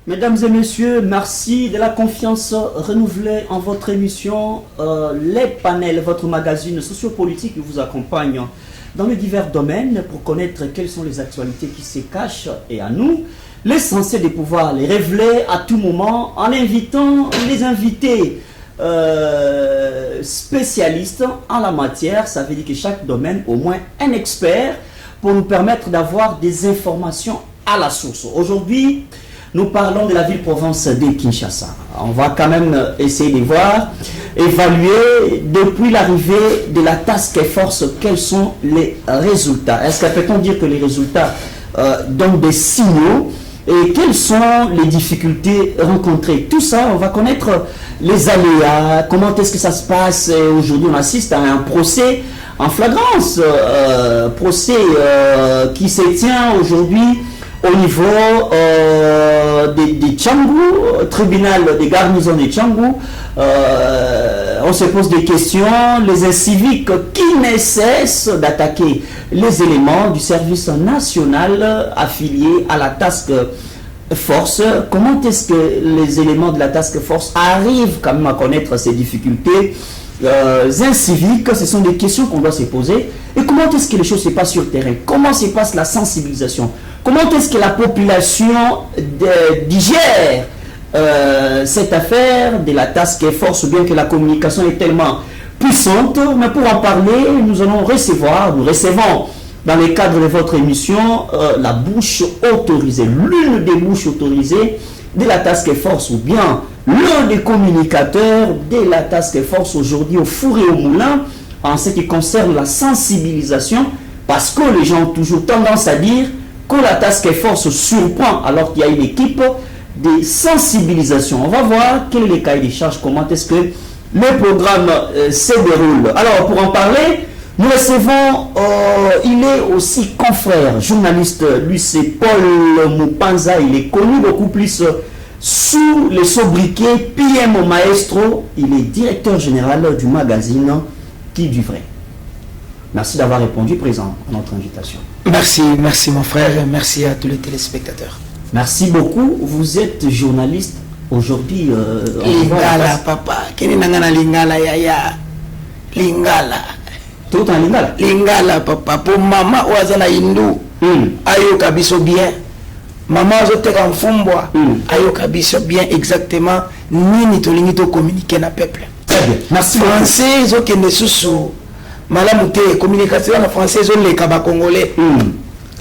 Mesdames et messieurs, merci de la confiance renouvelée en votre émission. Les panels, votre magazine sociopolitique vous accompagne dans les divers domaines pour connaître quelles sont les actualités qui se cachent et à nous, l'essentiel de pouvoir les révéler à tout moment en invitant les invités spécialistes en la matière. Ça veut dire que chaque domaine, au moins un expert pour nous permettre d'avoir des informations à la source. Aujourd'hui, nous parlons de la ville-province de Kinshasa. On va quand même essayer de voir, évaluer depuis l'arrivée de la task force, quels sont les résultats. Est-ce que peut-on dire que les résultats donnent des signaux et quelles sont les difficultés rencontrées? Tout ça, on va connaître les aléas, comment est-ce que ça se passe. Aujourd'hui, on assiste à un procès en flagrance, procès qui se tient aujourd'hui au niveau de Tchangou, tribunal de garnison de Tchangou. On se pose des questions, les inciviques qui ne cessent d'attaquer les éléments du service national affilié à la task force. Comment est-ce que les éléments de la task force arrivent quand même à connaître ces difficultés inciviques? Ce sont des questions qu'on doit se poser. Et comment est-ce que les choses se passent sur le terrain? Comment se passe la sensibilisation? Comment est-ce que la population digère cette affaire de la task force, bien que la communication est tellement puissante? Mais pour en parler, nous recevons dans le cadre de votre émission la bouche autorisée, l'une des bouches autorisées de la task force, ou bien l'un des communicateurs de la task force aujourd'hui au four et au moulin en ce qui concerne la sensibilisation, parce que les gens ont toujours tendance à dire que la task force surprend alors qu'il y a une équipe de sensibilisation. On va voir quel est le cahier des charges, comment est-ce que le programme se déroule. Alors pour en parler, nous recevons, il est aussi confrère, journaliste, lui c'est Paul Mupanza, il est connu beaucoup plus sous le sobriquet PM Maestro, il est directeur général du magazine Qui du vrai. Merci d'avoir répondu présent à notre invitation. Merci mon frère, merci à tous les téléspectateurs. Merci beaucoup, vous êtes journaliste aujourd'hui. Lingala papa, kini nangana lingala yaya, lingala. Tout en lingala. Lingala papa, pour maman ouazana hindu, ayo kabiso bien. Maman azoteka mfumbwa, ayo kabiso bien exactement nini tolingi to communiquer na peuple. Très bien. Merci. Français zo kende susu. Malamu te communication en français zo le kaba congolais.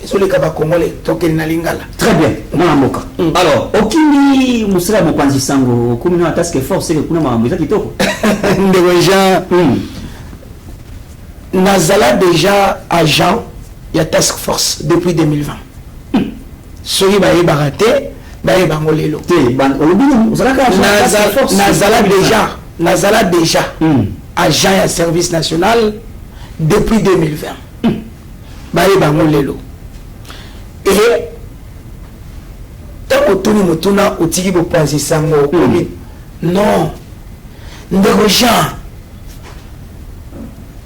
Zo le kaba congolais toke na lingala. Très bien. Na moka. Alors, okini musira mopanzi sango kumi na task force que kuna mambo kitoko. Ndeko Jean. Nazala déjà agent ya task force depuis 2020. Soki ba baraté, ba bangolelo. Te ban olobino uzalaka task force. Nazala déjà agent ya service national depuis 2020. Baye bangolelo. Et tant que motuna otiki bopanzi sango non. Ndeko Jean.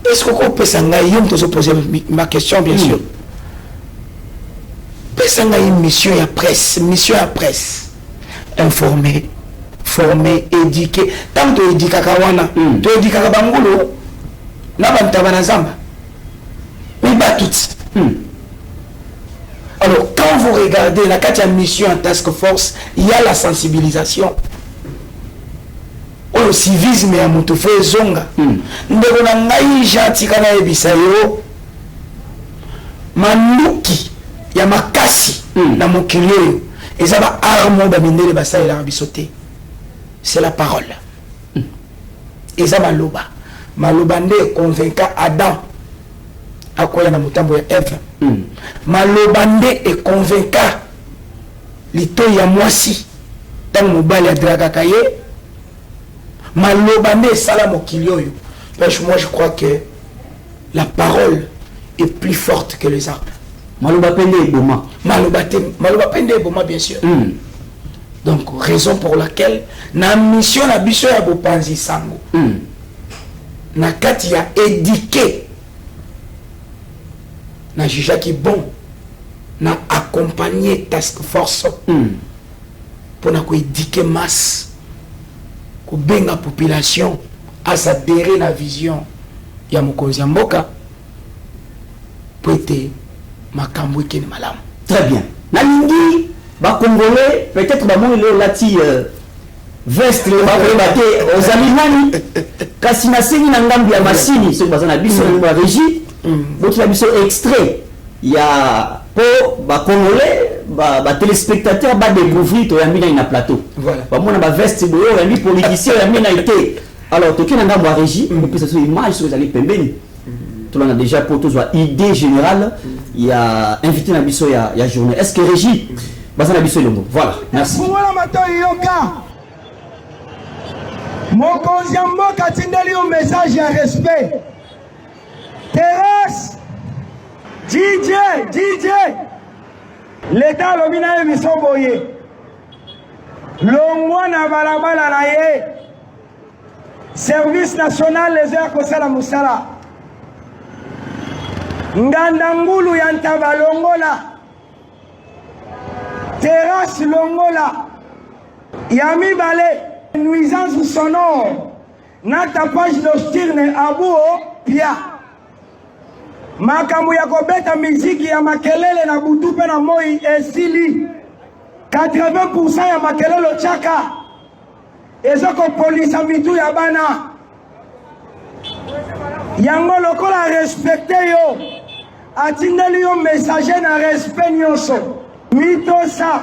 Est-ce que vous pouvez poser ma question bien sûr? Une mission à presse, informer, former, éduquer. Tant que tu éduques Kawana, tu éduques Bangulo, n'a pas de zamba. Mais pas toutes. Alors, quand vous regardez la 4e mission en task force, il y a la sensibilisation. Le civisme ya mutu fe zonga. Ndeko na ngai janti kana ebisa yo. Manuki ya makasi na mokili oyo eza ba arme ba mindele basalela bisote. C'est la parole. Eza maloba. Maloba nde convainca Adam akoya na mutambo ya Eve. Maloba nde e convainca lito ya mwasi tan mobali adraka kaye. Malobane salamo kilioyo. Moi je crois que la parole est plus forte que les armes. Maloba pende boma. Maloba pende boma bien sûr. Donc raison pour laquelle na mission na biso ya bopanzi sango. Na kati ya éduquer. Na juge qui bon na accompagner task force. pour éduquer masse, pour benga population à s'adhérer à la vision ya mokonzi mboka pour être makambo kene malam. Très bien. Nalingi ba congolais peut-être ba mo le lati veste le ba ko aux alimani kasi na sengi na ngambi ya masini so bazana biso ba régie d'autres la biso extrait il y a pour ba congolais ba téléspectateurs ba découvrir to yamina ina plateau voilà ba mona ba veste boyo yami politicien yamina été alors to kina ngambo ya régie puis ça sur image sur les ali pembeni tout le monde a déjà pour tous idée générale il y a invité na biso ya journée est-ce que régie bazana biso longo voilà merci mokonzi mboka atindeli un message ya respect terrasse DJ l'état alobi na ye biso boye longwa na balabala na ye service national les heures kosala musala nganda ngulu ya ntaba longola terrasse longola ya mibale nuisance sonore na tapage nocturne abuo pia makambo ya kobeta miziki ya makelele na butu pe na moi esili 80% ya makelele chaka ezoko polisa mitu ya bana yango lokola respecte yo atindeli yo messager na respect nyonso mitosa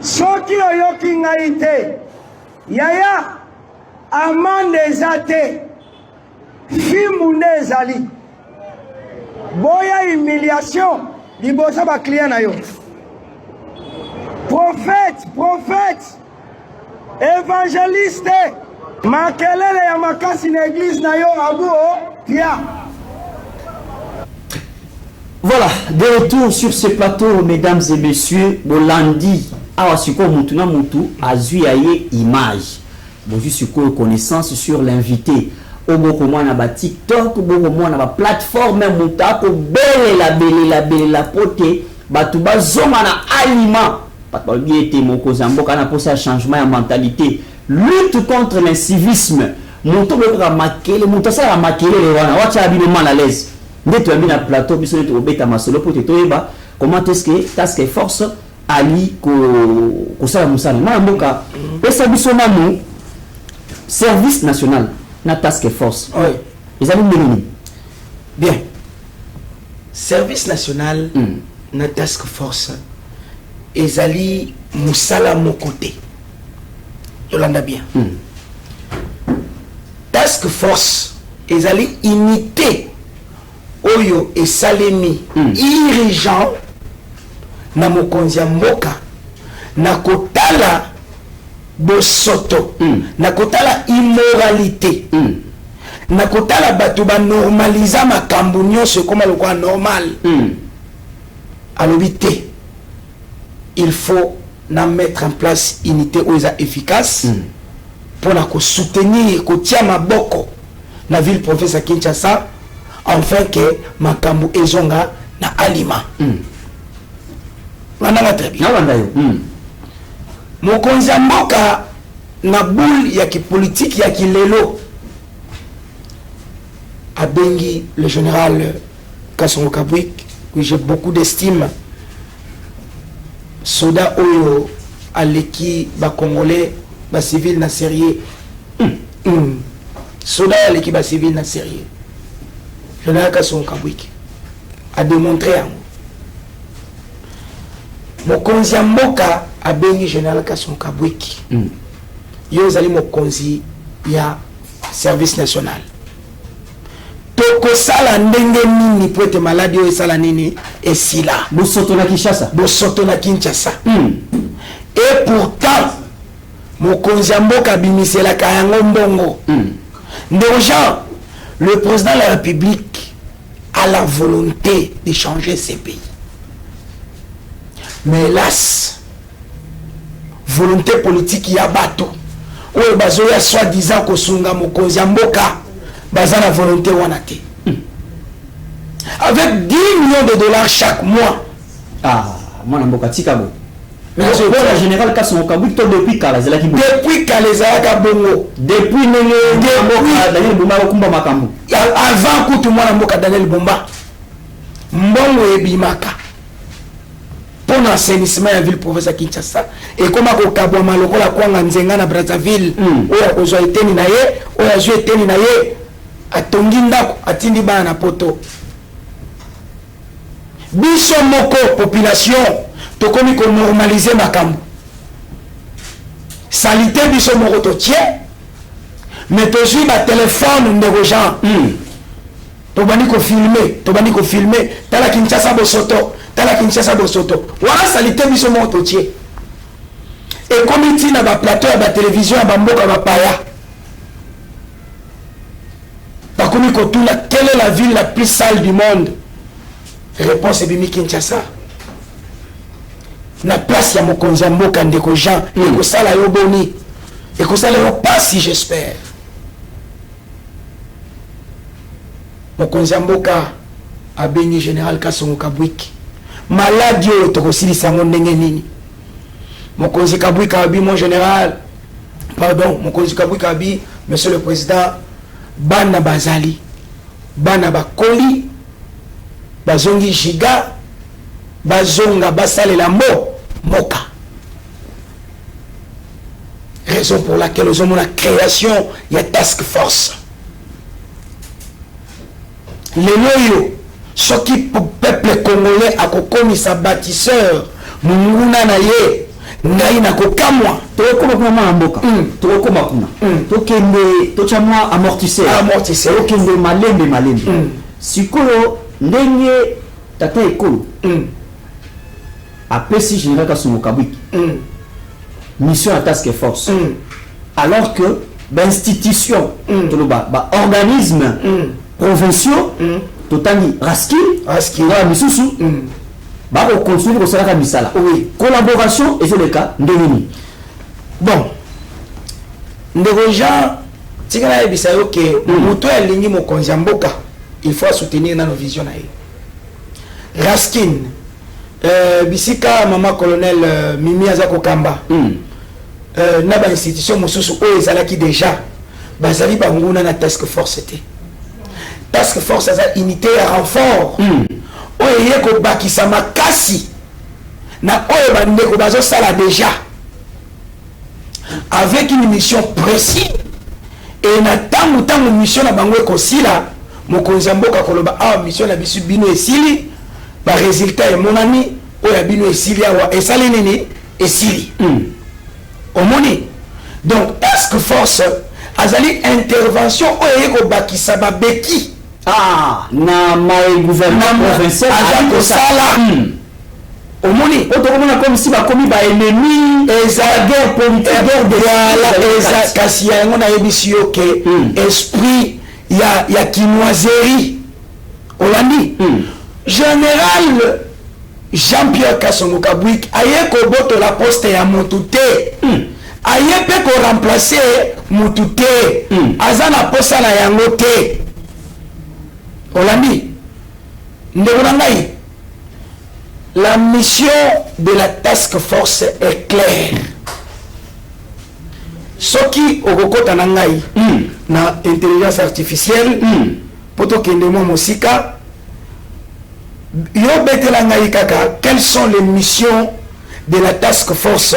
soki oyoki ngai te yaya amande eza te fimu nde ezali boya humiliation liboso baclient na yo prophète évangéliste makelele ya makasi na église na yo abuo tia. Voilà, de retour sur ce plateau, mesdames et messieurs, Bolandi, Awasiko Mutuna Mutu, Azuyaye Image. Bon, juste une connaissance sur l'invité. Oboko mwana ba TikTok, oboko mwana ba plateforme mutako belle la pote, batuba zoma na aliment. Pas de bien été moko zamboka na pour ça changement de mentalité, lutte contre l'incivisme. Muto beka makele, muto ça makele le wana, wacha habilement à l'aise. Ndето yambi na plateau biso to beta masolo pour te toyeba comment est-ce que task force ali ko sala musala na mboka pesa biso namu service national na task force oui les amis menini bien service national na task force ezali musala mokote yolanda bien task force ezali unité oyo esalemi dirigeant na mokonzi mboka na kotala bosoto na kotala immoralité na kotala bato ba normaliser makambo nyonso comme lokwa normal alobi te il faut na mettre en place unité oyo eza efficace pour na ko soutenir ko tia maboko na ville province ya Kinshasa enfin que makambo ezonga na aliment nana très bien mokonzi mboka na boule ya ki politique ya ki lelo abengi le général Kassongo Kabwik que j'ai beaucoup d'estime soda oyo aleki ba congolais ba civil na sérieux soda aleki ba civil na sérieux général Kassongo Kabwik a démontré mokonzi mboka abengi général Kassongo Kabwik yo zali mokonzi ya service national toko sala ndenge nini pour être malade yo sala nini esila bosoto na Kinshasa et pourtant mokonzi mboka bimisela kayango mbongo déjà le président de la République a la volonté de changer ces pays. Mais hélas, volonté politique y a bateau. Ou bazoya soi-disant ko sunga mokonzi mboka baza la volonté wanate. Avec 10 millions de dollars chaque mois. Ah, mwana mboka tikabo. Mais le général Kasson Kabouik, depuis Kala, c'est là qui depuis Kalezalaka Bongo. Depuis Daniel Bumba Kumba Makambu. Avant que tout le monde a Daniel Bumba. Mbongo et Bimaka. Pour l'assainissement de la ville province à Kinshasa. Et comme au Kabou Maloko, la Kwanga Nzenga na Brazzaville, où il a été ninaye, où il a été ninaye, à Tonginda, à Tindiba na Poto. Biso moko population. To komi ko normaliser makambo salité biso moko to tie mais to jui ba téléphone ndeko Jean to bani ko filmer tala Kinshasa bosoto wala salité biso moko to tie et comme tina ba plateau ba télévision ba mboka ba paya ba komi ko tuna quelle est la ville la plus sale du monde réponse bimi Kinshasa na place ya mokonzi ya mboka ndeko Jean ekosala yo boni ekosala yo pasi j'espère mokonzi ya mboka abengi général Kasongo Kabwiki maladi oyo tokosilisa ngo ndenge nini mokonzi Kabwiki abi mon général pardon mokonzi Kabwiki abi monsieur le président bana bazali bana bakoli bazongi giga bazonga basalela moka raison pour laquelle nous avons la création il y a task force les loyaux ce qui peuple congolais a kokomisa bâtisseur munguna na ye ngai na kokamwa tokoma kuna mboka tokoma kuna tokende tochamwa amortisseur tokende malembe sikoyo ndenge tata ekolo apesi général Kasongo Kabwiki mission à task force alors que l'institution organisme provinciaux totani raski wa misusu ba ko continuer ko sala misala collaboration et c'est le cas ndeni bon ndeko Jean tikana ebisa yo ke moto alingi mokonzi mboka il faut soutenir dans nos visions na Raskin bisika mama colonel Mimi Azako Kamba na ba institution mosusu o ezalaki déjà bazali banguna na task force te task force za unité à renfort o yeko bakisa makasi na oyo bandeko bazo sala déjà avec une mission précise et na tangu mission na bango ekosila mokonzi mboka koloba mission na bisu bino esili ba résultat mon ami oya bino esili awa esali nini esili omoni donc task force azali intervention oyo ko bakisa ba beki na mai gouvernement provincial azali sala omoni otokomona comme si ba komi ba ennemi eza guerre politique guerre de la eza kasi yango na yebisi yo ke esprit ya kinoiserie olandi général Jean-Pierre Kasongo Kabwiki aye ko boto la poste ya motuté aye pe ko remplacer motuté azana posa na yango te olandi ndeko ngai la mission de la task force est claire soki okokota na ngai na intelligence artificielle poto kende mo mosika yo betela ngai kaka quelles sont les missions de la task force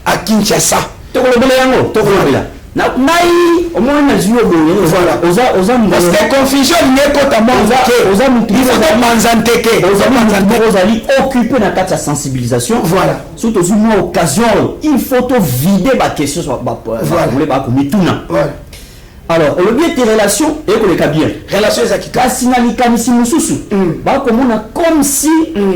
à Kinshasa tokolobela yango tokolobela na ngai omona zuo boye voilà oza parce que confusion n'est pas tellement oza mutu oza manzanteke ozali occupé na kati ya sensibilisation voilà surtout une occasion il faut to vider ba question sur ba mituna voilà alors le bien tes relations et que les bien relations zakika sinalikanisi mususu ba komona comme si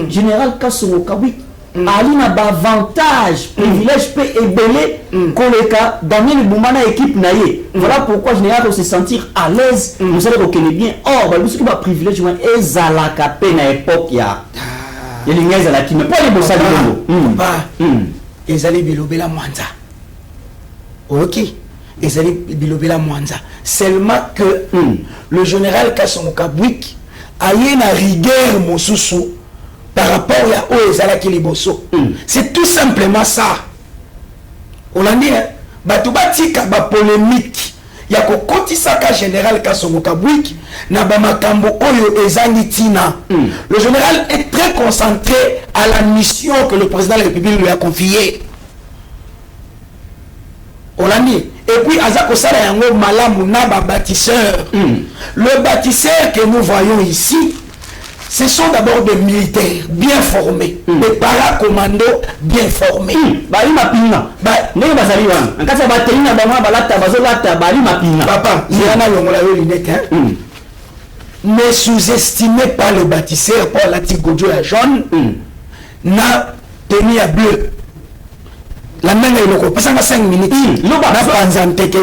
général Kasongo Kabwiki ali na ba avantage privilège pe ebelé koleka Daniel Bumba na équipe na ye voilà pourquoi général se sentir à l'aise vous savez qu'on connaît bien ba biso ba privilège moi ezalaka pe na époque ya lingeza la qui mais pas les bossa bongo ezali bilobela mwanza OK ezali bilobela mwanza seulement que le général Kasongo Kabwiki aye na rigueur mosusu par rapport à Oezala Kiliboso. C'est tout simplement ça. On a dit, Batubatika ba polémique. Ya ko kotisaka général Kasongo Kabwiki na ba makambo oyo ezangi tina. Le général est très concentré à la mission que le président de la République lui a confiée. On l'a dit. Et puis Azako Sala yango malamu na ba bâtisseur. Le bâtisseur que nous voyons ici, ce sont d'abord des militaires bien formés, des paracommandos bien formés. Bali mapina. Ne bazali wana. Nkasa bateina bama balata bazolata bali mapina. Papa, yana longola yo lunette hein. Ne sous-estimez pas le bâtisseur pour la tigojo ya jaune. Na tenue à bleu. La main est loco. Passant à 5 minutes. Loba na panzante ke.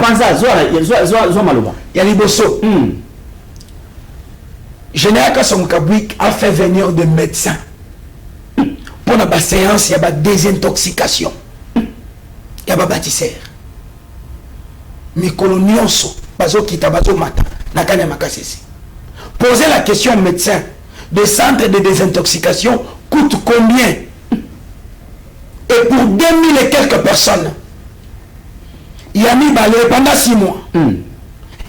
Panza zo maloba. Ya liboso. Général Kasongo Kabwiki a fait venir des médecins pour la séance, il y a des désintoxication. Il y a des bâtisseurs. Mais colonionso, bazo kita bazo mata, nakanya makasisi. Posez la question au médecin, des centres de désintoxication coûtent combien? Et pour 2000 et quelques personnes, il y a mis balai pendant 6 mois.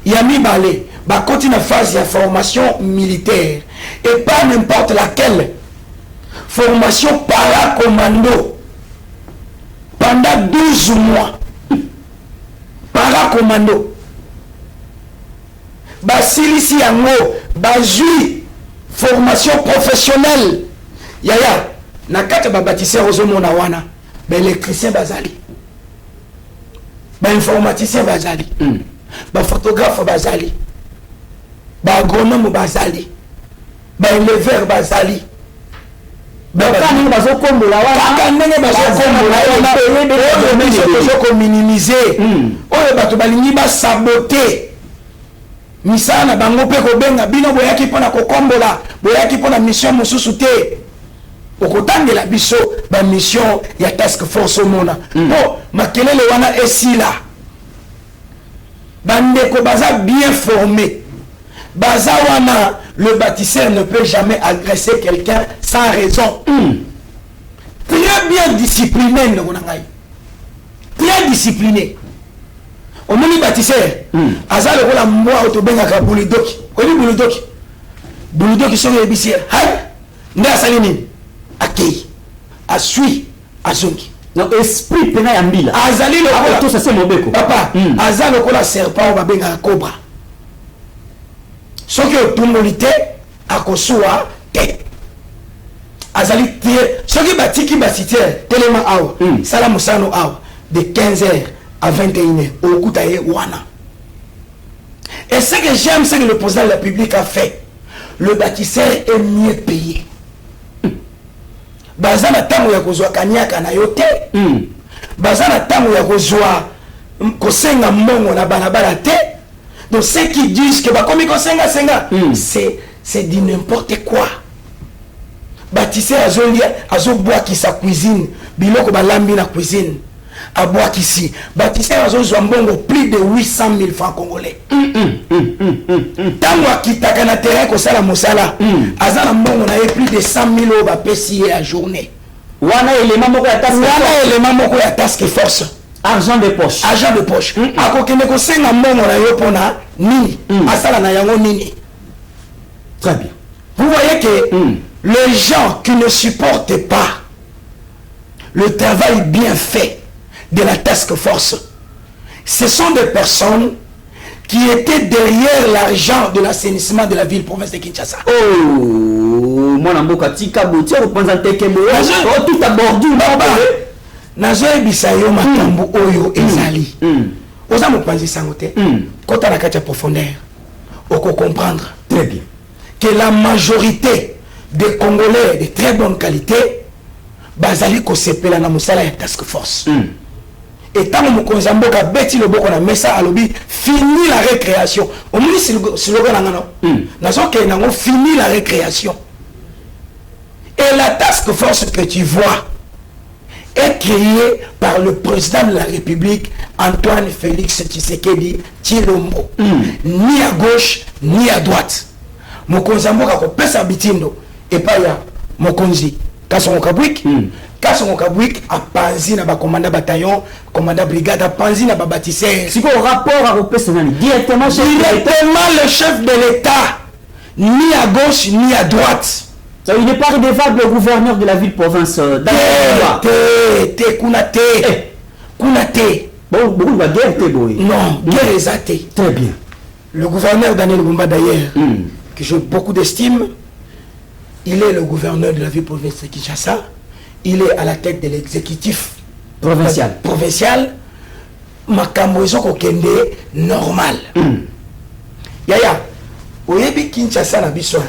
Il y a mis balai. Bah, continue la phase de formation militaire et pas n'importe laquelle formation paracommando pendant 12 mois paracommando bah silisi yango bah jui formation professionnelle yaya na kata ba bâtisseur ozomona wana ba électricien bazali ba informaticien bazali ba photographe bazali ba agronome bazali ba éleveur bazali ba kani bazokombola wana kaka ndenge bazokombola wana ko minimiser oyo bato balingi ba saboter misana bango pe ko benga bino boyaki pona ko kombola boyaki pona mission mosusu te okotangela biso ba mission ya task force omona po makelele wana esila bandeko baza bien formé. Bazawana, le bâtisseur ne peut jamais agresser quelqu'un sans raison. Très bien discipliné, très discipliné. Au moment bâtisseur, Azal le rôle moi autobenga boulidoki. Oli boulidoki. Boulidoki sont les bissiers. Hay, n'a salini. Akei, asui, azongi. Donc esprit pena yambila. Azali le rôle tout ça c'est mobeko. Papa, Azal le rôle serpent ou babenga cobra. Ce qui est tout molité à Kosoa, Azali Tier, ce qui bâtit qui bâtit tellement awa, Salamusano awa, de 15h à 21h, au Koutaye Wana. Et ce que j'aime, c'est que le président de la République a fait. Le bâtisseur est mieux payé. Bazana tango ya kozwa kanyaka na yote. Bazana tango ya kozwa kosenga mbongo na balabala te. Donc ceux qui disent que bah, comme c'est du n'importe quoi. Bâtisseur azo bois qui sa cuisine, biloko balambi na cuisine, à bois ici. Bâtisseur azo mbongo plus de 800 000 francs congolais. Tango akitaka na terrain ko sala mosala, azana mbongo na plus de 100 000 euros ba pesier à journée. Wana élément moko ya task force. Argent de poche. Argent de poche. Akokende ko senga mbongo na yo pona nini? Asala na yango nini? Très bien. Vous voyez que les gens qui ne supportent pas le travail bien fait de la task force, ce sont des personnes qui étaient derrière l'argent de l'assainissement de la ville-province de Kinshasa. Oh, moi namboka tika boutier représenter Kembo. Tout à bordure. Nazo ebisa yo makambo oyo ezali. Oza mopanzi sango te. Kota na kati ya profondeur. Oko comprendre très bien que la majorité des Congolais de très bonne qualité bazali ko sepela na musala ya task force. Et tant mokonzi mboka beti loboko na mesa alobi fini la récréation. Au moins slogan ngano. Nazo ke nango fini la récréation. Et la task force que tu vois est créé par le président de la République, Antoine Félix Tshisekedi Tshilombo. Ni à gauche, ni à droite. Mokonzamboka ko pesa bitindo et pas ya mokonzi Kasongo Kabwik Kasongo Kabwik a panzi na ba commandant bataillon commandant brigade a panzi na ba bâtisseur c'est quoi rapport à Ropessanani directement le chef de l'État ni à gauche ni à droite. Ça, il n'est pas redevable le gouverneur de la ville-province Kunate. Bon, beaucoup de guerre, non, guerre exactée. Très bien. Le gouverneur Daniel Bumba d'ailleurs, que j'ai beaucoup d'estime, il est le gouverneur de la ville-province de Kinshasa. Il est à la tête de l'exécutif provincial. Makambo ezoko kende normal. Yaya, oyebi Kinshasa na biso.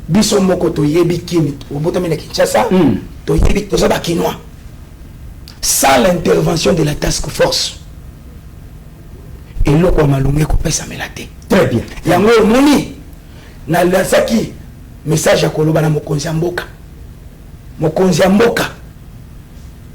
Biso moko to yebi kini obotami na Kinshasa to yebi toza ba kinois sans l'intervention de la task force et loko malungu ko pesa melate très bien yango moni na lasaki message ya koloba na mokonzi mboka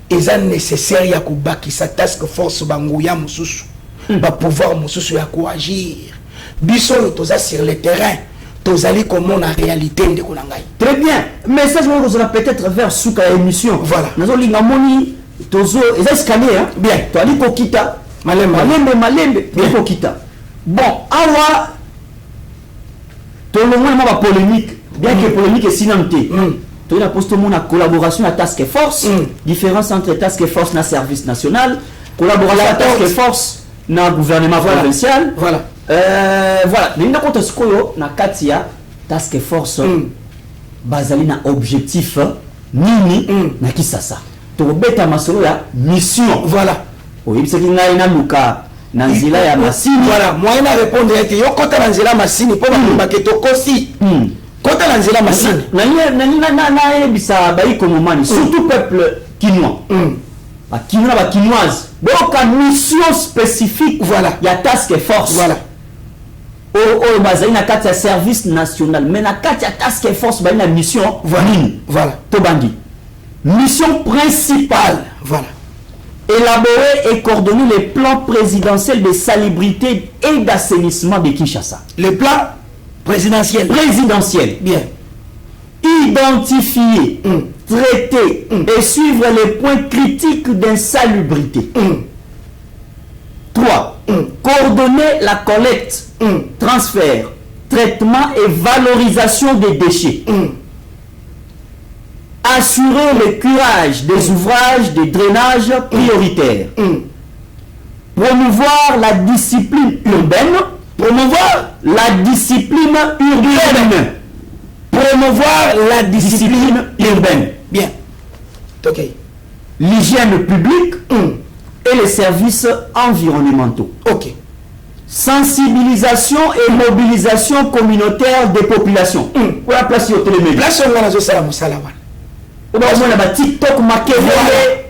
eza nécessaire ya kubakisa task force banguya mususu ba pouvoir mususu ya ko agir biso toza sur le terrain. Tozali comment la réalité de Konangai. Très bien. Mais ça, je vais peut-être vers Souka émission. Voilà. Nous avons l'ingamoni, tozo, et ça escalier, hein. Bien. Toi, ali kokita. Malembe. Bien kokita. Bon, awa, tout le monde a polémique. Bien que polémique est sinanté. Tu as posté mon collaboration à Task Force. Différence entre Task Force et service national. Collaboration à Task Force na gouvernement provincial. Voilà. Voilà, mais compte ce que na katia task force bazali na objectif nini na kisasa to beta masolo ya mission. Voilà. Oui, c'est qu'il na luka na nzila ya masini. Voilà, moi na répondre ete yo kota na nzila masini po ba ke to kosi. Kota na nzila masini. Na bisa ba ikomomani surtout peuple kinois. Ba kinois ba kinoise. Donc une mission spécifique voilà, il y a task force. Voilà. Oh bazali na kati ya service national mais na kati ya task force ba une mission voilà tobandi mission principale voilà élaborer et coordonner les plans présidentiels de salubrité et d'assainissement de Kinshasa. Les plans présidentiels bien identifier traiter et suivre les points critiques d'insalubrité. 3. Coordonner la collecte, transfert, traitement et valorisation des déchets. Assurer le curage des ouvrages de drainage prioritaires. Promouvoir la discipline urbaine. Promouvoir la discipline urbaine. Bien. Ok. L'hygiène publique et les services environnementaux. Ok. Sensibilisation et mobilisation communautaire des populations. Pour la place au télémédia. Place on a ça musalawa. On a TikTok Makévélé.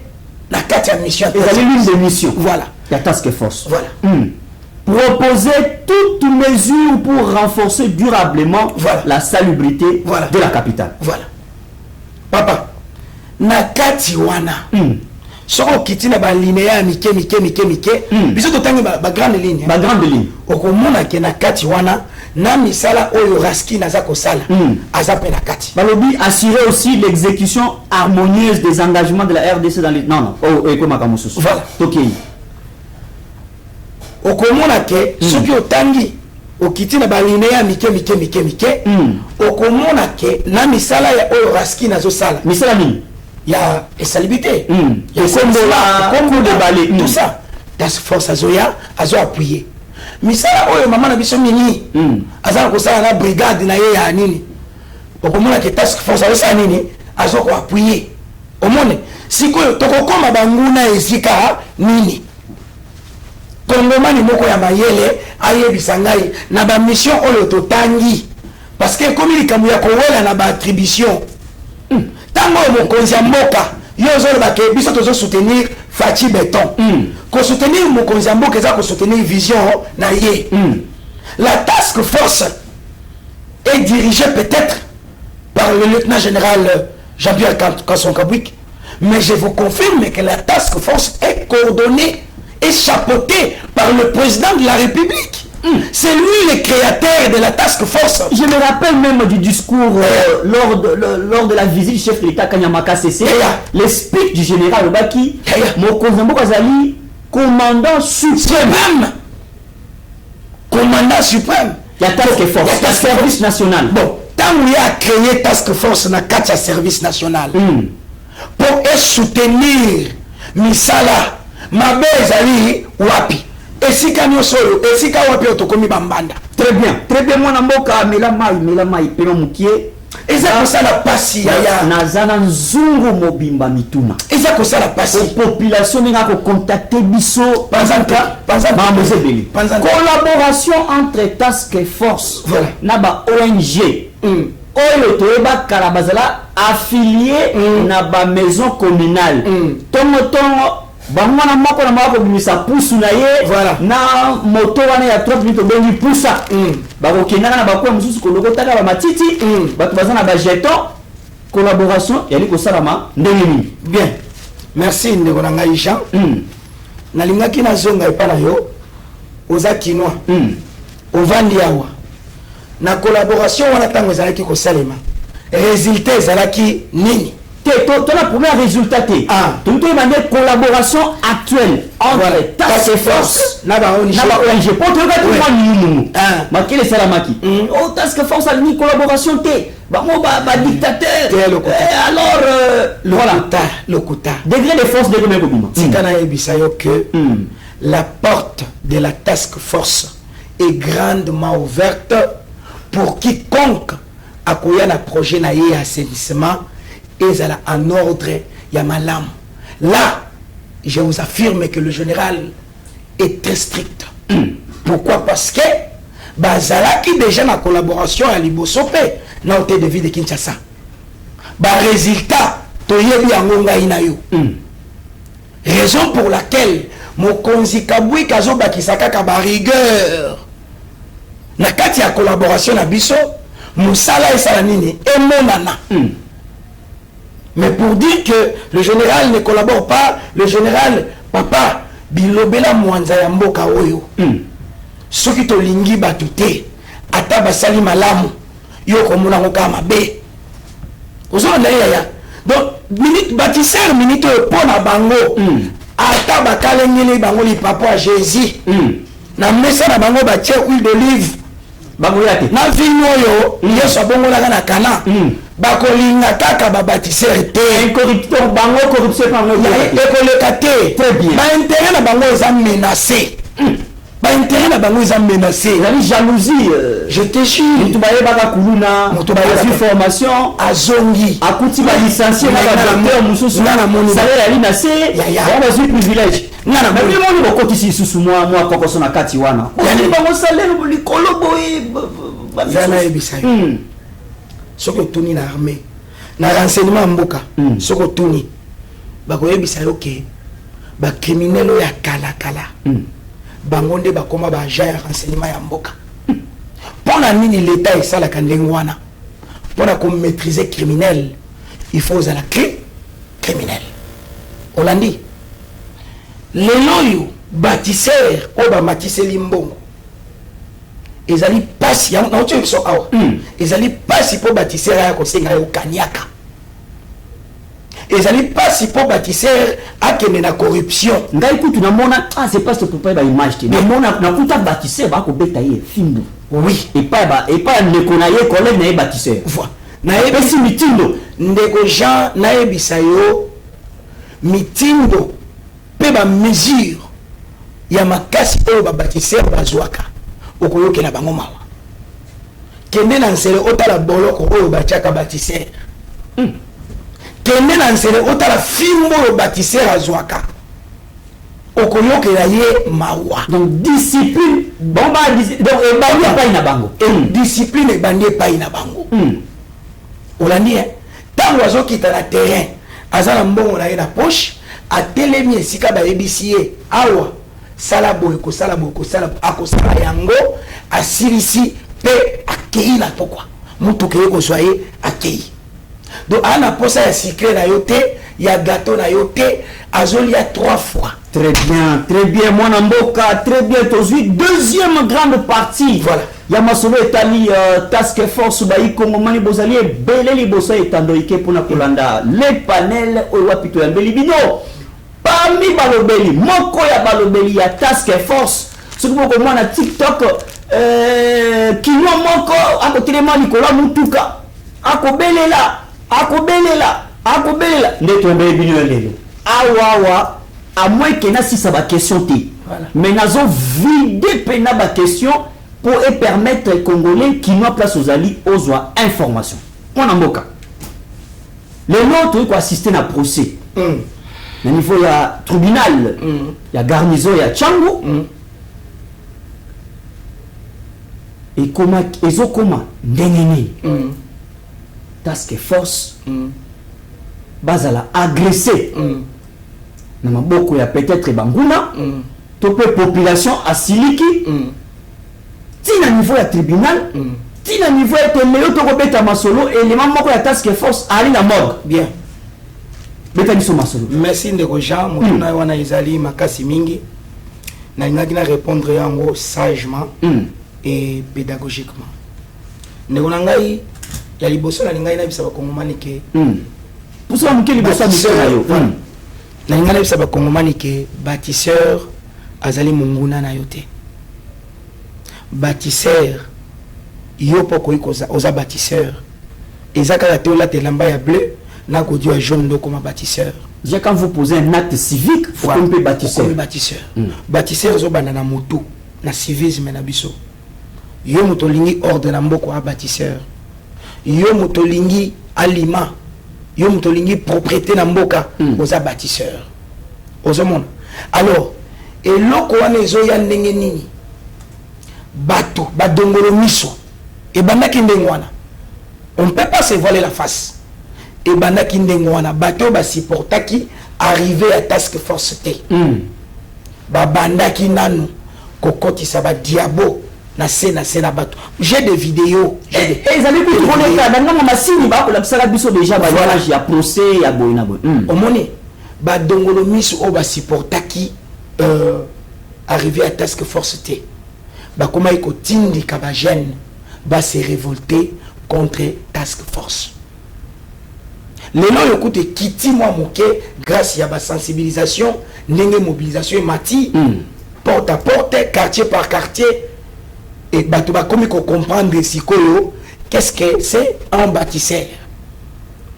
La 4e mission. Et l'une des missions. Voilà. La task force. Voilà. Proposer toutes mesures pour renforcer durablement la salubrité de la capitale. Voilà. Papa, nakati wana. Soko kitina ba linéa mike. Biso to tangi ba grande ligne. Ba grande ligne. Okomona ke nakati wana na misala oyo raski naza ko sala. Azape nakati. Balobi assurer aussi l'exécution harmonieuse des engagements de la RDC dans les non. Oh ekoma kamususu. Voilà. Tokei. Okomona ke soki otangi okitina ba linéa mike okomona ke na misala ya oyo raski nazo sala. Misala nini? Il y a salubrité, il y a combo de balai, tout ça. Task force azoya, azo appuyé. Misala oyo mama na biso mini, azala ko sala na brigade na ye ya nini. Okomona ke task force azo sala nini, azo ko appuyé. Omone, sikoyo tokokoma banguna esika nini. Kongomani moko ya mayele ayebisa ngai na ba mission oyo totangi parce que comme il kamuya ko wela na ba attribution. Tango mokonzi mboka yozo ba ke biso tozo soutenir Fachi Beton. Ko soutenir mokonzi mboka eza ko soutenir vision na ye. La task force est dirigée peut-être par le lieutenant général Jean-Pierre Kasongo Kabwik, mais je vous confirme que la task force est coordonnée et chapeautée par le président de la République. C'est lui le créateur de la task force. Je me rappelle même du discours lors de la visite du chef de l'État Kanyamaka CC, le speech du général Obaki, Mokozambo Kazali, commandant suprême. Commandant suprême. Il y a task force, il y a service national. Bon, tant qu'il a créé task force dans le service national, pour soutenir Misala, Mabe Zali, Wapi. Et si Kanyo Solo, et si Kawapi Otokomi Bambanda. Très bien, moi Namboka, Melamai, Penomoukie. Et ça comme ça la passi ya Nazana Nzungu Mobimba Mituma. Et ça comme ça la passi. La population n'a qu'à contacter Bisso. Collaboration entre Task Force, voilà. Naba ONG. Oyo Toeba Karabazala affilié Naba maison communale. Tongo bangwana moko na mako bimisa pusu na ye voilà. Na moto wana ya 30 minutes bengi pusa bako kenana na bako mususu kolokotaka ba matiti bako bazana ba jeton collaboration yali ko salama ndenge nini. Bien, merci ndeko na ngai Jean. Nalingaki na zonga epana yo oza kinwa ovandi awa na collaboration wana tango ezalaki ko salema résultat ezalaki nini. La première résultat, tout le monde collaboration actuelle entre Task Force et ONG. Pour tout le monde, marqué les salamaki. Oh, Task Force a une collaboration. Dictateur. Alors, voilà. Le quota. Degré de force de l'homme. Que la porte de la Task Force est grandement ouverte pour quiconque a un projet d'assainissement. Et en ordre, il y a malam. Là, je vous affirme que le général est très strict. Pourquoi? Parce que Bazalaki déjà la collaboration à Libosope, n'a été de vie de Kinshasa. Résultat, Toyebi Angonga Inayo. Raison pour laquelle Mokonzi Kabui Kazoba Kisaka Kaba rigueur. Nakati ya collaboration à Bisso, Moussala et Salanini, et Monana. Mais pour dire que le général ne collabore pas, le général, papa, bilobela mwanza ya mboka oyo. Soki to lingi batute, ata basali malamu, yo komuna ngoka mabe. Ozo na ya. Donc, minute bâtisseur minute pona bango. Ata bakalengeli bango li papa à Jésus. Na mesa na bango ba tie huile d'olive. Bango yate. Na vino yo, yeso bongo la na kana. Bakolinga kaka babatiseur te incorruption bango corruption bango ekoleka te très bien ba intérêt na bango est menacé ba intérêt na bango est menacé la jalousie je te jure tu baye baka kuluna tu baye formation azongi akuti ba licencié na docteur mususu na moni salaire ali na se on va sur privilège na mais moni bokotisi susu moi kokoso na kati wana yani bango salaire likolo boy yana ebisa soko tuni na armée na renseignement mboka soko tuni bakoyebisa yo ke ba criminel ya kala bango nde bakoma ba agent ya renseignement ya mboka pona nini l'état esalaka ndenge wana pona ko maîtriser criminel il faut la criminel olandi lelo yo bâtisseur o ba matiseli mbongo ezali pasi ya na ocho so awa ezali pasi po bâtisseur ya ko senga yo kanyaka ezali pasi po bâtisseur akende na corruption ngai kutu na mona c'est pas ce pour ba image te na mona na kuta bâtisseur ba ko beta ye fimbo oui et pas ne konaye collègue na bâtisseur voilà na ebisi mitindo ndeko Jean na ebisa yo mitindo pe ba mesure ya makasi oyo ba bâtisseur bazwaka okoyoke na bango mawa kende na nsele otala boloko oyo batiaka bâtisseur kende na nsele otala fimbo oyo bâtisseur azwaka okoyokela ye mawa. Donc discipline bomba donc ebandi epai na bango discipline ebandi epai na bango olandi ntango azokita na terrain aza na mbongo na ye na poche atelemi esika bayebisi ye awa sala boye kosala akosala yango asilisi pe akei na pokwa mutuka ye kozwa ye akei donc ana posa ya sucre na yo te ya gâteau na yo te azolia 3 fois Très bien, mon Mboka, très bien, Tozui. Deuxième grande partie. Voilà. Yamasolo Etali, Task Force, Baï, Kongomani, Bozali, Beleli, Bosa et Tandoike, Pona Kolanda, les panels, Owapito, Belibino. Parmi Balobeli, Moko ya Balobeli, ya Task Force, ce que vous na TikTok, Kino Moko, à côté de moi, Nicolas Moutuka, Akobelela, Neto Belibino, Awawa. À moins qu'il y ait si ba question t. Mais nous avons vidé pena ba question pour permettre aux Congolais qui n'ont place aux alliés aux informations. On a moka. Les autres qui assistent à procès. Au niveau il y a tribunal, il y a garnison, il y a Tchango. Et comment ils ont comment dénéné. Task Force bazala agressé. Beaucoup ya peut-être banguna topé population à Siliki tina niveau ya tribunal tina niveau ya téléo to kobeta masolo et les membres ya task force ali na morgue bien beta biso masolo. Merci ndeko Jean mutuna wana ezali makasi mingi na ngaki na répondre yango sagement et pédagogiquement ndeko na ngai ya liboso na ngai na bisa bakongomani ke pour ça mukeli liboso na yo na ngana bisa bakongomani ke bâtisseur azali munguna na yote bâtisseur yo poko ikoza oza bâtisseur ezaka la théola telamba ya bleu na ko dio jaune ndo comme bâtisseur. Déjà quand vous posez un acte civique faut qu'on peut bâtisseur bâtisseur zo bana na motu na civisme na biso yo motolingi ordre na mboko a bâtisseur yo motolingi aliment yo motolingi propriété na mboka oza bâtisseur ozomona alors eloko wana ezoya ndenge nini bato badongolo miso ebandaki ndenge wana on ne peut pas se voiler la face ebandaki ndenge wana bato basupportaki arrivé à task force te babandaki nanu kokotisa badiabo na sena bato j'ai des vidéos ils allaient contrôler ça dans ma machine ba ko la bisala biso déjà ba voyage ya procès ya boina boy omoni ba dongolo misu o ba supportaki arrivé à task force T ba koma iko tindi ka ba jeune ba se révolter contre task force lelo yokoute kiti moi moké grâce ya ba sensibilisation ndenge mobilisation et mati porte à porte quartier par quartier. Et bato ba komi ko comprendre sikoyo qu'est-ce que c'est un bâtisseur.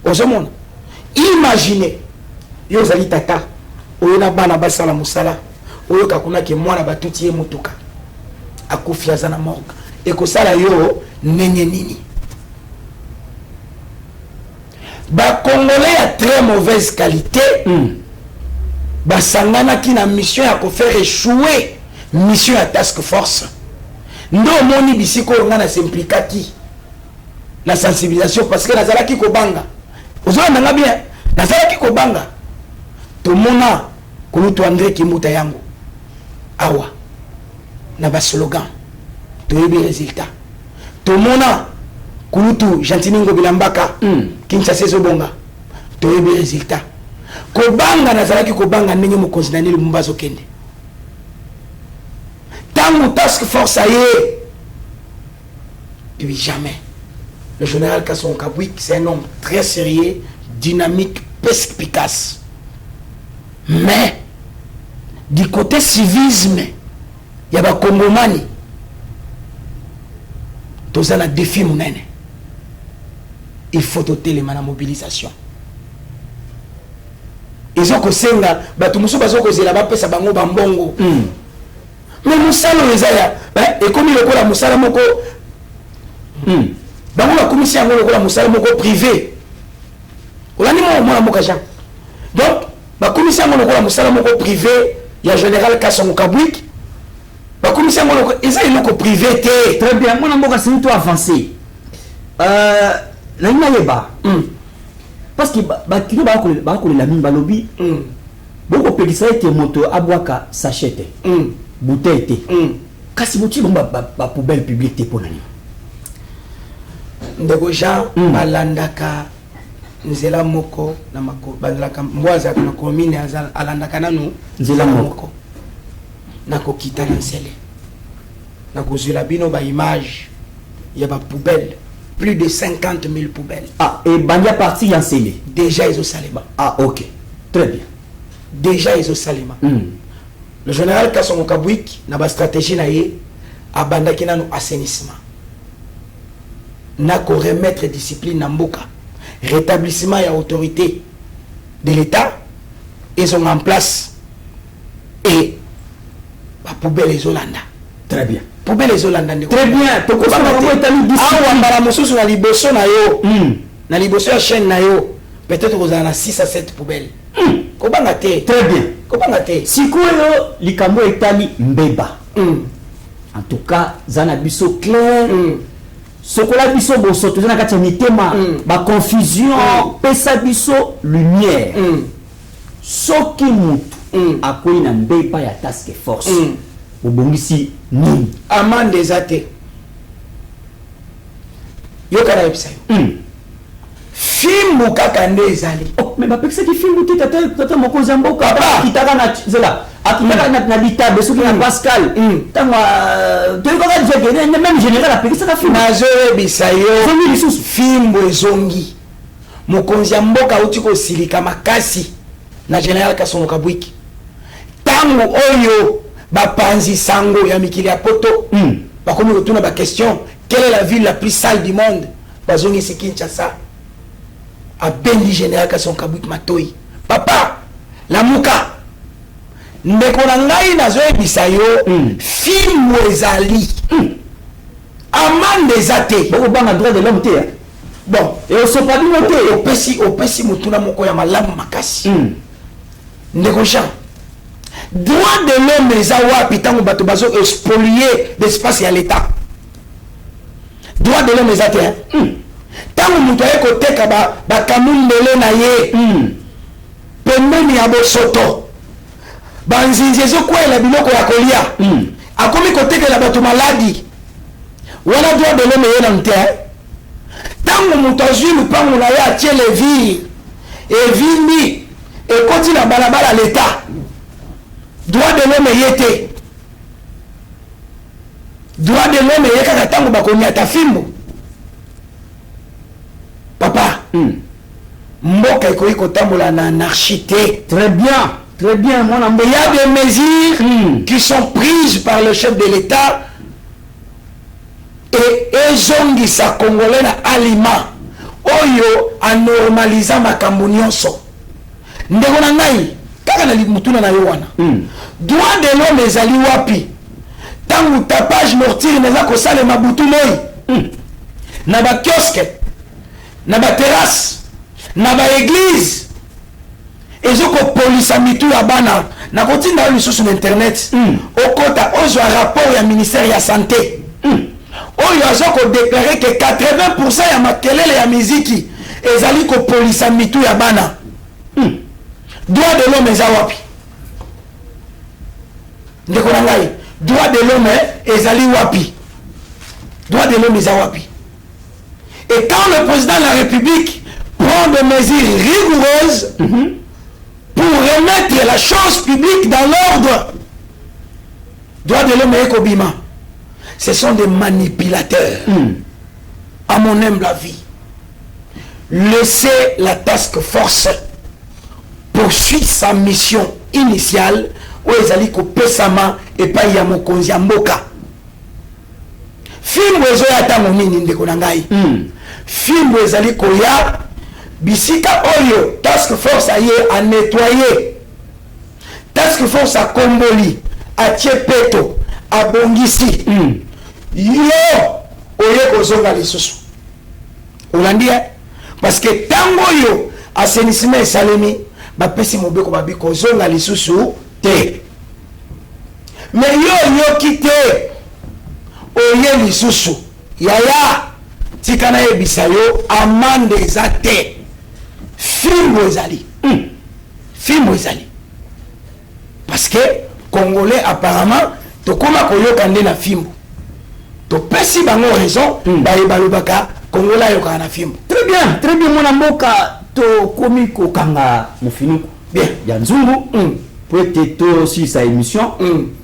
Ozomona imaginez yo zali tata oyo na bana basala musala oyo kakuna ke mwana batuti ye mutuka akufia za na morgue et ko sala yo nenge nini ba congolais à très mauvaise qualité ba sangana ki na mission ya ko faire échouer mission à task force. Ndo moni bisiko ngana s'impliquaki la sensibilisation parce que nazalaki ko banga ozoa nanga bien nazalaki ko banga to mona kulutu André Kimuta yango awa na ba slogan to yebi résultat to mona kulutu Jantiningo Bilambaka Kinshasa zo bonga to yebi résultat ko banga nazalaki ko banga ndenge mo konzinani Lumbazo kende tant task force aye depuis jamais le général Kasson Kabwik c'est un homme très sérieux dynamique perspicace mais du côté civisme il y a ba Congomani tous un défi monene il faut doter les la mobilisation ils ont que senga bato musu bazoko zela ba pesa bango bambongo mais musalo ezaya et comme il est la musala moko bango la commission ngolo la musala moko privé olani mo moka Jean donc ba commission ngolo la musala moko privé ya général Kasson Kabwik ba commission ngolo ezaya loko privé té très bien mon mboka c'est tout avancé la yeba parce que ba kilo ba ko la mine balobi boko pelisa ete moto abwaka sachete bouteille kasi bouti ba poubelle publique te ponani ndeko Jean balandaka nzela moko na mako bandlaka mbwaza na commune alandaka nanu nzela moko na kokita na nsele na kozula bino ba image ya ba poubelle plus de 50 000 poubelles. Ah, et bandia parti ya nsele déjà ils ont salima. Ah, ok, très bien. Déjà ils ont salima. Le général Kasongo Kabwik na ba stratégie na ye abandaki nanu assainissement na ko remettre discipline na mboka, rétablissement et autorité de l'État, ils sont en place et la poubelle les Hollandais. Très bien. Poubelle les Hollandais. Très bien. Tu comprends la mosusu na liboso na yo. Na liboso ya chaîne na yo. Peut-être vous en avez 6 à 7 poubelles. Kobanga te. Très bien. Kobanga te. Sikoyo likambo etali mbeba. En tout cas, zana biso clair. Sokola biso bosoto zana kati mitema ba confusion pesa biso lumière. Soki mutu akoi na mbeba ya task force. Obongisi nini? Amande ezate. Yokana episayo. Fimbu kaka nde ezali. Oh, mais ba pekse ki fimbu ti tata mokonzi ya mboka kitaka na zela. Akitaka na litabe soki na Pascal. Tango toyoka jeke même général apekisa ka fimbu. Nazo ebisayo. Fimbu ezongi. Mokonzi ya mboka uti ko silika makasi na général Kasongo Kabwiki. Tango oyo bapanzi sango ya mikili ya poto. Bakomi kotuna ba question, quelle est la ville la plus sale du monde? Bazongi si Kinshasa. A bendi général Kasongo Kabwiki matoi. Papa, la muka. Ndeko na ngai nazo ebisa yo film ezali. Amande ezate. Boko banga droit de l'homme te. Bon, et au sopadi moté opesi mutuna moko ya malamu makasi. Ndeko Jean. Droit de l'homme eza wapi tango bato bazo spolier l'espace ya l'état. Droit de l'homme ezate. Tango mutu aye koteka ba kamundele na ye. Pembeni ya bosoto. Banzinzi ezokwela biloko ya kolia. Akomi kotekela bato maladi. Wala droit de l'homme yena mte. Tango mutu azwi lupango na ye atie levire evindi ekoti na balabala l'état. Droit de l'homme yete. Droit de l'homme yeka tango bakomi ata fimbo. Papa. Mboka ekoki kotambola na anarchie. Très bien. Très bien, mon amour. Il y a des mesures qui sont prises par le chef de l'État et ezongi sa congolais na aliment. Oyo a normalisé makambo nyonso. Ndeko na ngai kaka na mutuna na yo wana. Droit de l'homme ezali wapi? Tangu tapage mortire neza ko sale mabutu moi. Na ba kiosque, na ba terrasse, na ba église. Ezoko police mitu ya bana na kotinda lisusu na internet. Okota ozo rapport ya ministère ya santé. Oyo azoko déclarer que 80% ya makelele ya muziki ezali ko police mitu ya bana. Droit de l'homme eza wapi? Ndeko na ngai, droit de l'homme ezali wapi? Droit de l'homme eza wapi? Et quand le président de la République prend des mesures rigoureuses pour remettre la chose publique dans l'ordre, droit de l'homme et Kobima, ce sont des manipulateurs. À mon humble avis, laissez la task force poursuivre sa mission initiale où ils allaient couper sa main et pas y a mon konzi mboka. Film où ils ont atteint mon nini ndeko nangai. Film où ils allaient koya bisika oyo task force aye a nettoyer. Task force a komboli a tiepeto a bongisi. Yo oye kozonga lisusu. Olandia parce que tango yo assainissement et salemi ba pesi mobeko babi kozonga lisusu te. Mais yo kite oye lisusu yaya tikana ebisa yo amande ezate. Film ezali. Film ezali. Parce que Congolais apparemment to koma koyoka nde na film. To pesi bango raison ba ebalobaka Congolais yoka na film. Très bien mon amoka. to komi ko kanga mufinuku bien ya nzungu pour être to aussi sa émission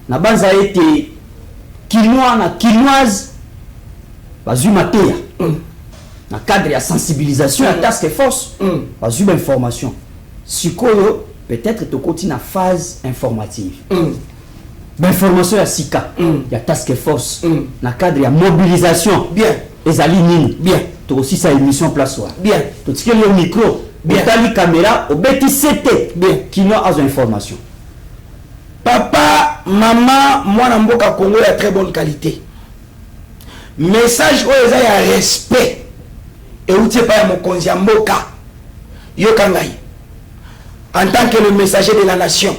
na banza été quinois na quinoise bazui matéya na cadre ya sensibilisation ya task force bazui ba information sikoyo peut-être to continue na phase informative information ya sika ya task force na cadre ya mobilisation bien ezali nini bien to aussi sa émission place wa bien to tike le micro bien tali caméra obeti CT bien kino azo information papa maman mwana mboka Congo ya très bonne qualité message oyo eza ya respect euti pa ya mokonzi ya mboka yoka ngai en tant que le messager de la nation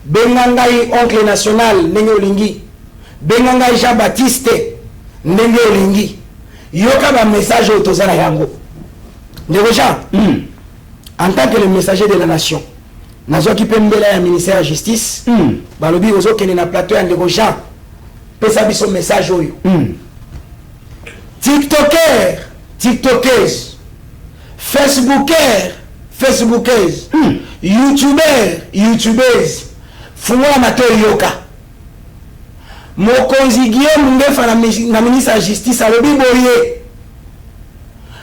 benga ngai oncle national ndenge olingi benga ngai Jean Baptiste ndenge olingi yoka ba message oyo toza na yango ndeko Jean en tant que le messager de la nation nazoki pe mbela ya ministère ya justice balobi ozokende na plateau ya ndeko Jean pesa biso message oyo tiktoker tiktokers facebookers youtubers fungula mato yoka mokonzi Guillaume Ngefa na ministre ya justice alobi boye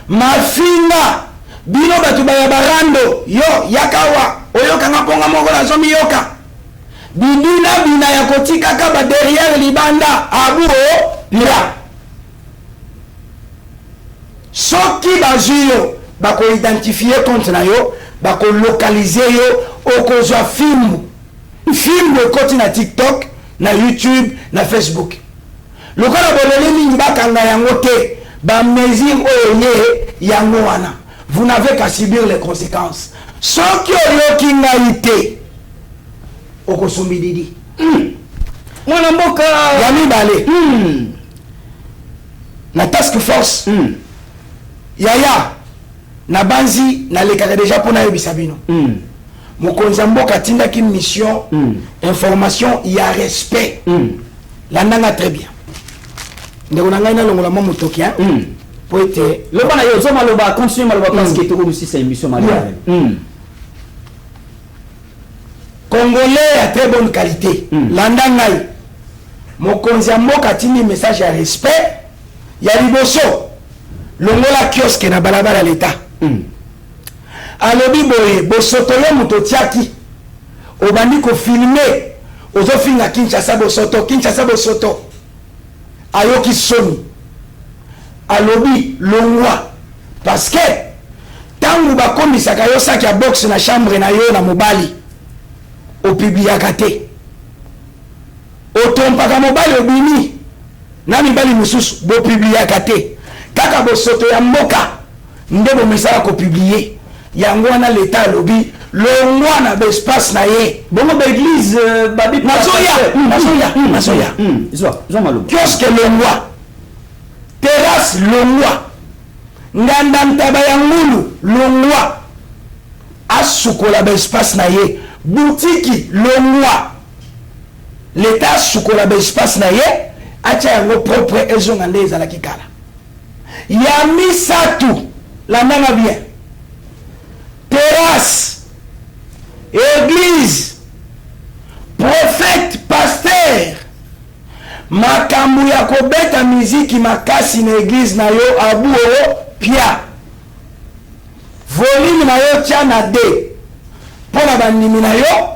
mafinga bino bato baya barando yo yakawa oyoka nga ponga moko na zomi yoka bidina bina ya kotika kaba derrière libanda abuo pira soki bazuyo bako identifier compte na yo bako localiser yo okozwa filmu ekoti na TikTok na YouTube na Facebook lokola bolele mingi bakanga yango te ba mesure oyo ye yango wana vous n'avez qu'à subir les conséquences soki oyoki ngai te okosombi didi mwana mboka ya mibale na task force yaya na banzi na lekaka déjà pona yebisa bino mokonzi mboka atindaki mission information ya respect landanga très bien ndeko na ngai na longola mo motoki po ete loba na yo zoma loba continuer maloba parce que toko musi sa émission malade congolais à très bonne qualité landa ngai mokonzi mboka atindi message ya respect ya liboso longola kiosque na balabala l'état alobi boye bosoto yo moto tiaki obandi ko filmer ozofinga Kinshasa bosoto ayoki soni alobi longwa parce que tangu bakomisaka yo saki ya box na chambre na yo na mobali opibliaka te otompaka mobali obimi na mibali mosusu bopibliaka te kaka bosoto ya mboka nde bomesala kopublier yango wana leta alobi longwa na bespace na ye bongo ba église babi nasoya zo maloba kiosque longwa terrasse longwa nganda ntaba ya ngulu longwa asukola bespace na ye boutique longwa leta asukola bespace na ye atia yango propre ezonga nde ezalaki kala ya misatu landanga bien terrasse église prophète pasteur makambo ya kobeta miziki makasi na église na yo abu oyo pia volume na yo tia na d mpona bandimi na yo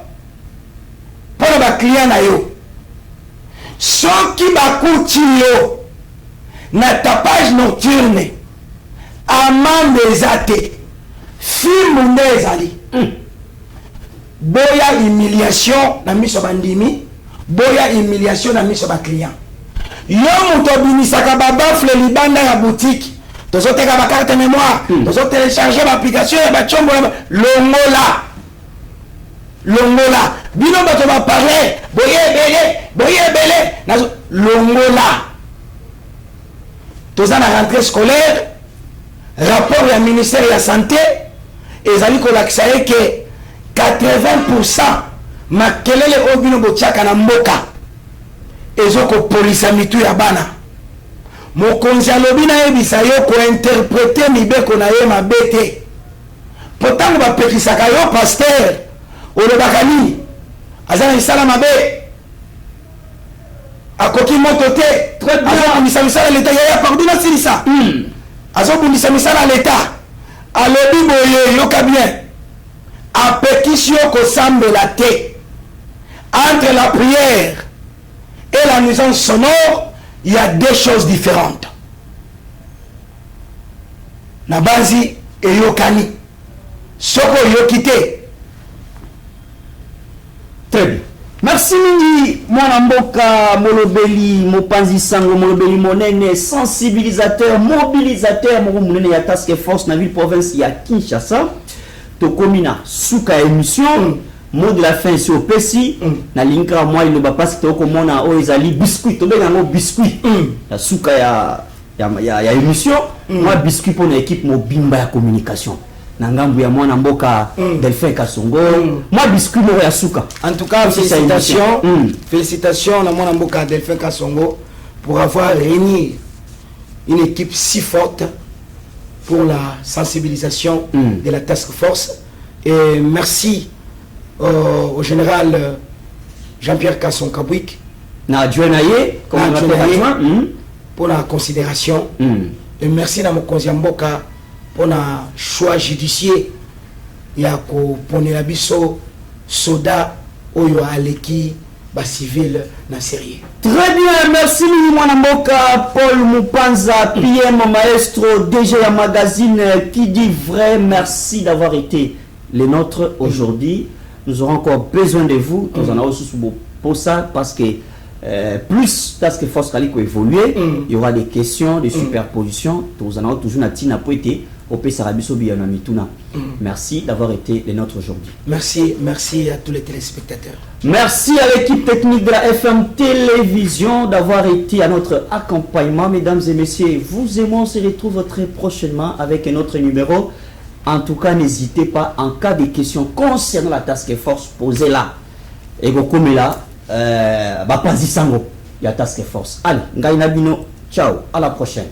mpona baclient na yo soki bakuti yo na tapage nocturne amande eza te filmu nde ezali boya humiliation na miso bandimi boya humiliation na miso baclient yo moto obimisaka babafle libanda ya boutique tozoteka bakarte mémoire tozotelecharge baapplication ya bachombo longola bino bato baparle boye ebele longola toza na rentrée scolaire rapport ya ministère ya santé ezali kolakisa ye ke 80% makelele oyo bino botiaka na mboka ezokopolisa mitu ya bana mokonzi alobi nayebisa yo kointerprete mibeko na ye mabe te pourtant bapekisaka yo pasteur olobaka nini aza na misala mabe akoki moto te azobundisa misala ya leta yaya pardon nasilisa azobundisa misala ya leta alobi boye yoka bien apekisi yo kosambela te entre la prière et la nuisance sonore il y a deux choses différentes na bazi eyokani soko yoki te. Très bien. Merci mingi mwana mboka molobeli mopanzi sango molobeli monene sensibilisateur mobilisateur moko monene ya task force na ville province ya Kinshasa tokomina suka émission mot de la fin sur Pessi na linka moi il ne va pas se tokomona o ezali biscuit to benga ngo biscuit ya suka ya émission moi biscuit pour une équipe mobimba ya communication nangambu ya mwana mboka Delphin Kasongo moi biscuit mo ya suka. En tout cas félicitations félicitations na mwana mboka Delphin Kasongo pour avoir réuni une équipe si forte pour la sensibilisation de la task force et merci au général Jean-Pierre Kasson Kabouik na adjoint pour la considération et merci na mokonzi ya mboka pour un choix judiciaire ya ko ponela biso soda oyo aleki ba civil na sérieux. Très bien, merci mwana mboka Paul Mupanza PM maestro DG ya magazine qui dit vrai merci d'avoir été les nôtres aujourd'hui. Nous aurons encore besoin de vous, nous en avons pour ça parce que plus task force Kaliko évoluer, il y aura des questions de superposition, nous en avons toujours natina poété. Merci d'avoir été les nôtres aujourd'hui. Merci, merci à tous les téléspectateurs. Merci à l'équipe technique de la FM Télévision d'avoir été à notre accompagnement. Mesdames et messieurs, vous et moi, on se retrouve très prochainement avec un autre numéro. En tout cas, n'hésitez pas, en cas de questions concernant la task force, posez-la. Et vous comme là, pas y a task force. Allez, Ngaïna Bino, ciao, à la prochaine.